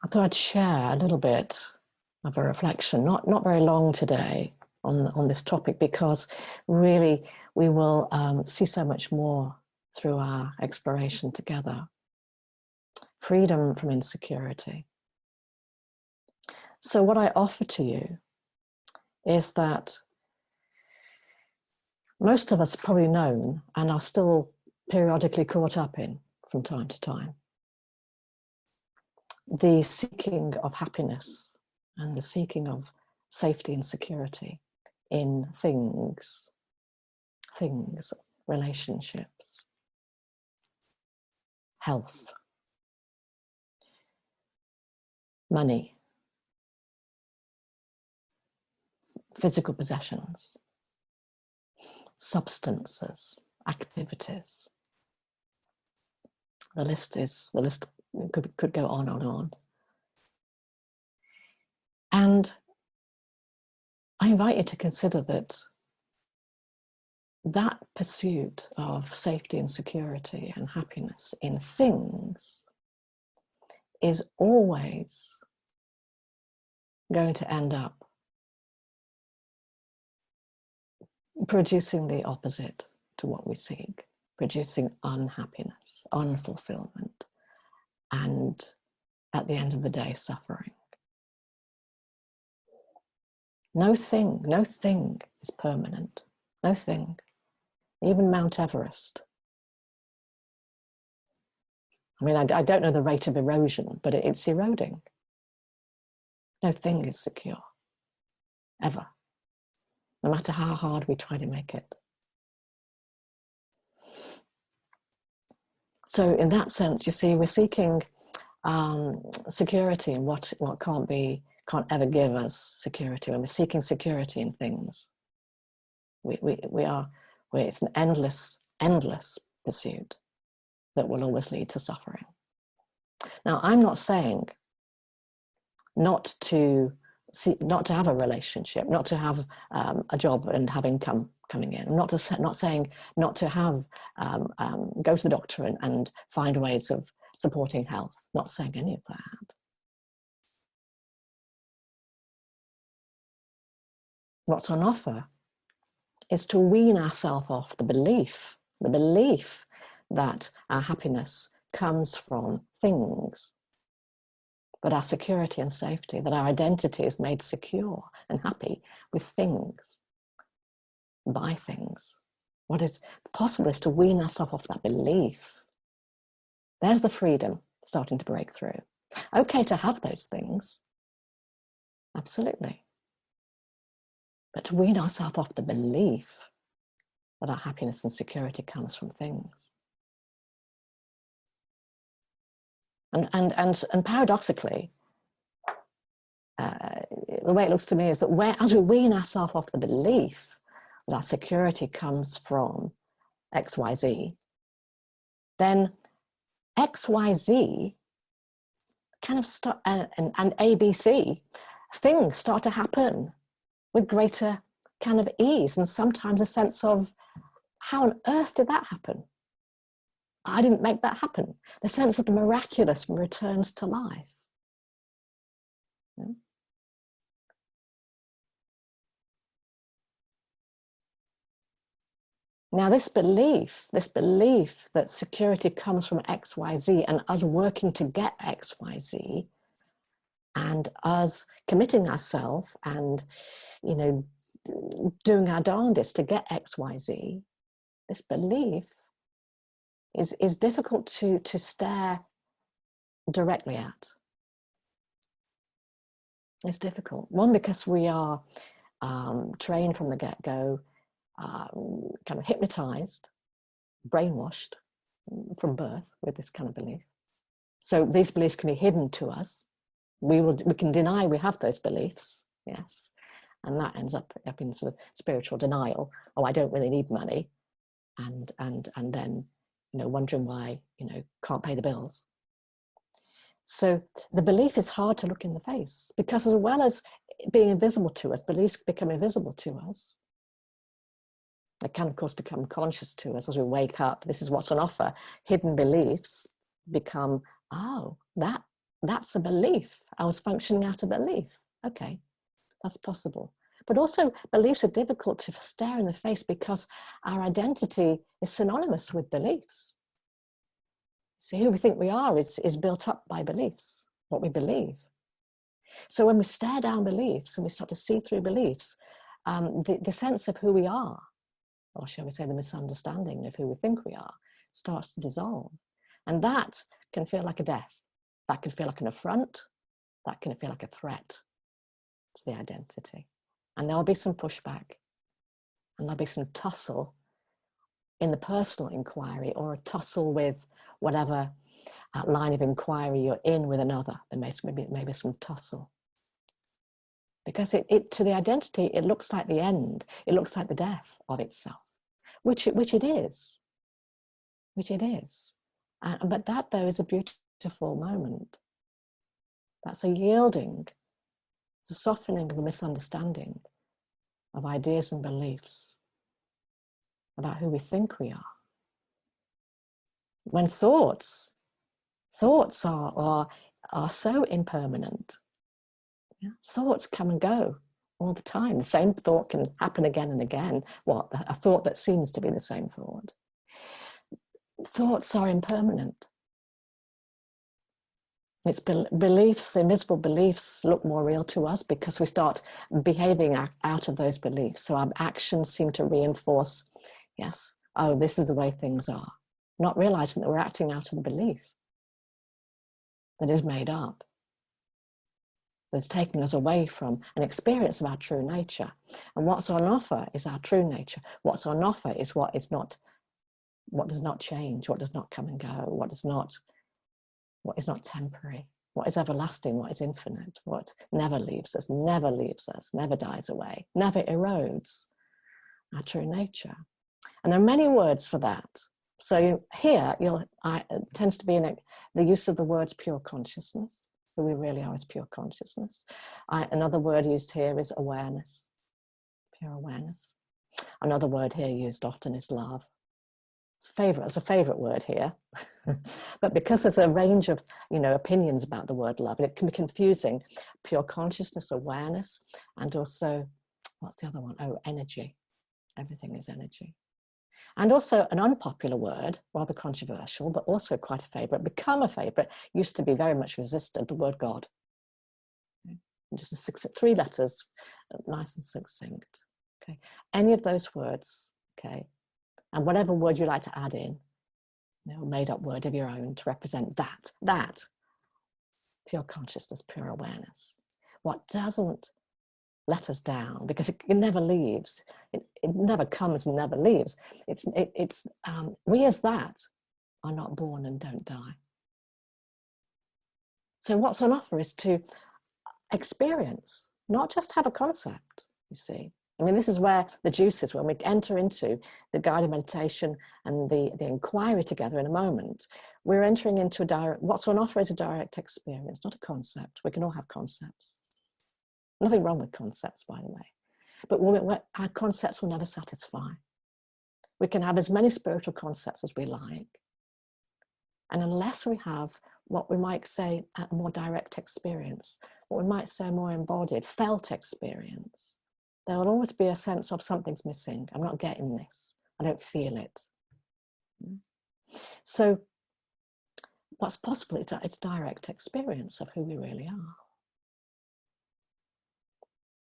I thought I'd share a little bit of a reflection, not very long today on this topic, because really we will see so much more through our exploration together. Freedom from insecurity. So what I offer to you is that most of us probably known and are still periodically caught up in from time to time the seeking of happiness and the seeking of safety and security in things, relationships, health, money, physical possessions, substances, activities. The list could go on and on. And I invite you to consider that pursuit of safety and security and happiness in things is always going to end up producing the opposite to what we seek, producing unhappiness, unfulfillment, and at the end of the day, suffering. No thing is permanent. No thing. Even Mount Everest. I mean, I don't know the rate of erosion, but it's eroding. No thing is secure, ever, no matter how hard we try to make it. So in that sense, you see, we're seeking security in what can't ever give us security. When we're seeking security in things, it's an endless pursuit that will always lead to suffering. Now, I'm not saying not to have a relationship, not to have a job and have income coming in. I'm not saying not to have go to the doctor and find ways of supporting health. Not saying any of that. What's on offer is to wean ourselves off the belief that our happiness comes from things, that our security and safety, that our identity is made secure and happy with things, by things. What is possible is to wean ourselves off that belief. There's the freedom starting to break through. Okay to have those things, absolutely. But to wean ourselves off the belief that our happiness and security comes from things. And paradoxically, the way it looks to me is that as we wean ourselves off the belief that our security comes from XYZ, then XYZ kind of start, and ABC, things start to happen with greater kind of ease, and sometimes a sense of, how on earth did that happen? I didn't make that happen. The sense of the miraculous returns to life. Yeah. Now this belief that security comes from XYZ and us working to get XYZ and us committing ourselves and, doing our darndest to get XYZ, this belief is difficult to stare directly at. It's difficult. One, because we are trained from the get-go, kind of hypnotized, brainwashed from birth with this kind of belief. So these beliefs can be hidden to us. We can deny we have those beliefs, yes, and that ends up in sort of spiritual denial. Oh, I don't really need money, and then wondering why can't pay the bills. So the belief is hard to look in the face, because as well as being invisible to us, beliefs become invisible to us. They can, of course, become conscious to us as we wake up. This is what's on offer. Hidden beliefs become, oh, that that's a belief. I was functioning out of belief. Okay, that's possible. But also beliefs are difficult to stare in the face because our identity is synonymous with beliefs. So who we think we are is built up by beliefs, what we believe. So when we stare down beliefs and we start to see through beliefs, the sense of who we are, or shall we say the misunderstanding of who we think we are, starts to dissolve. And that can feel like a death. That can feel like an affront. That can feel like a threat to the identity. And there'll be some pushback. And there'll be some tussle in the personal inquiry, or a tussle with whatever line of inquiry you're in with another. There may be some tussle. Because it to the identity, it looks like the end. It looks like the death of itself, which it is. Which it is. But that, though, is a beautiful moment. That's a yielding, it's a softening of a misunderstanding of ideas and beliefs about who we think we are. When thoughts are so impermanent. Yeah? Thoughts come and go all the time. The same thought can happen again and again. What? A thought that seems to be the same thought. Thoughts are impermanent. It's beliefs, invisible beliefs look more real to us because we start behaving out of those beliefs. So our actions seem to reinforce, yes, oh, this is the way things are. Not realizing that we're acting out of the belief that is made up, that's taking us away from an experience of our true nature. And what's on offer is our true nature. What's on offer is what does not change, what does not come and go, what is not temporary, what is everlasting, what is infinite, what never leaves us, never dies away, never erodes, our true nature. And there are many words for that. So here, it tends to be the use of the words pure consciousness. Who we really are is pure consciousness. Another word used here is awareness, pure awareness. Another word here used often is love. It's a favorite word here. But because there's a range of opinions about the word love, and it can be confusing, pure consciousness, awareness, and also, what's the other one? Oh, energy. Everything is energy. And also an unpopular word, rather controversial, but also quite a favorite, become a favorite, used to be very much resisted, the word God. Just 3 letters, nice and succinct. Okay. Any of those words, okay, and whatever word you like to add in, made up word of your own to represent that, pure consciousness, pure awareness. What doesn't let us down, because it never leaves, it never comes and never leaves. We as that are not born and don't die. So what's on offer is to experience, not just have a concept, you see. I mean, this is where the juice is, when we enter into the guided meditation and the inquiry together in a moment. We're entering into what's on offer is a direct experience, not a concept. We can all have concepts. Nothing wrong with concepts, by the way. But our concepts will never satisfy. We can have as many spiritual concepts as we like. And unless we have what we might say a more direct experience, what we might say a more embodied, felt experience, there will always be a sense of something's missing. I'm not getting this. I don't feel it. So what's possible is it's direct experience of who we really are.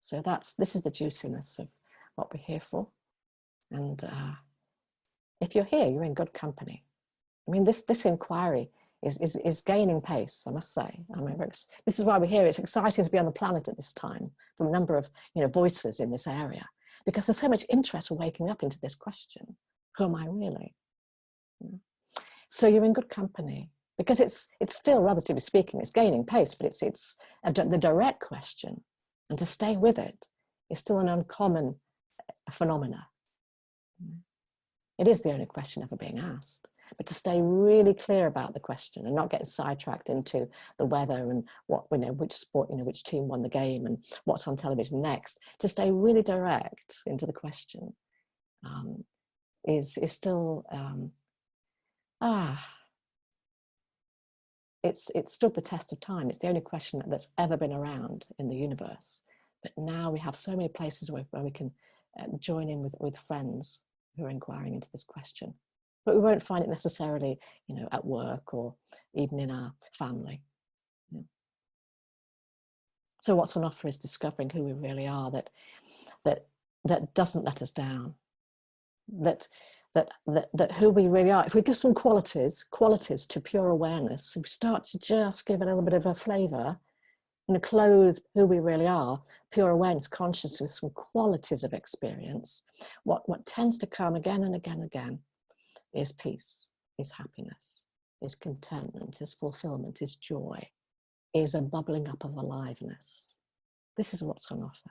So this is the juiciness of what we're here for. And if you're here, you're in good company. I mean, this inquiry is gaining pace, I must say. I mean, this is why we're here. It's exciting to be on the planet at this time, from a number of voices in this area, because there's so much interest waking up into this question: who am I really? So you're in good company, because it's still, relatively speaking, it's gaining pace, but it's the direct question. And to stay with it is still an uncommon phenomena. It is the only question ever being asked. But to stay really clear about the question and not get sidetracked into the weather and which sport, which team won the game and what's on television next, to stay really direct into the question is still it's stood the test of time. It's the only question that's ever been around in the universe. But now we have so many places where we can join in with friends who are inquiring into this question. But we won't find it necessarily, you know, at work or even in our family. Yeah. So what's on offer is discovering who we really are, that doesn't let us down, that who we really are. If we give some qualities to pure awareness, if we start to just give a little bit of a flavour, you know, clothe who we really are, pure awareness, conscious with some qualities of experience, what tends to come again and again and again is peace, is happiness, is contentment, is fulfillment, is joy, is a bubbling up of aliveness. This is what's on offer.